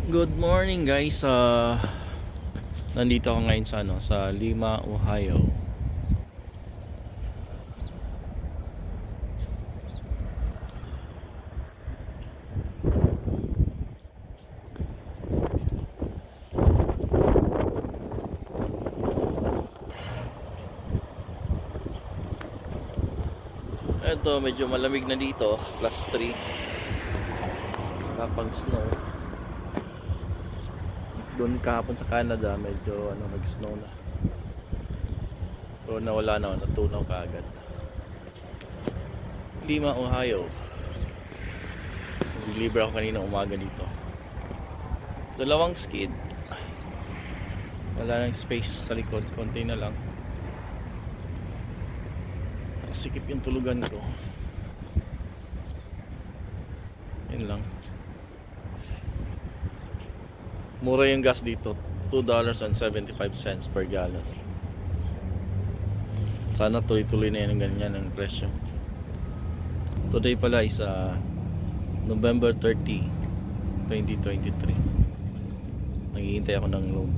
Good morning guys. Nandito ako ngayon sa sa Lima, Ohio. Ito medyo malamig na dito, +3. Kapag snow. Doon kahapon sa Canada medyo nag-snow na. Pero nawala na, natunaw kaagad. Lima, Ohio. Deliver ako kanina umaga dito. Dalawang skid. Wala nang space sa likod, konti na lang. Sikip yung tulugan ko. Yun lang. Mura yung gas dito, $2.75 per gallon. Sana tuloy-tuloy na yan ng ganyan ang presyo. Today pala is November 30, 2023. Naghihintay ako ng load.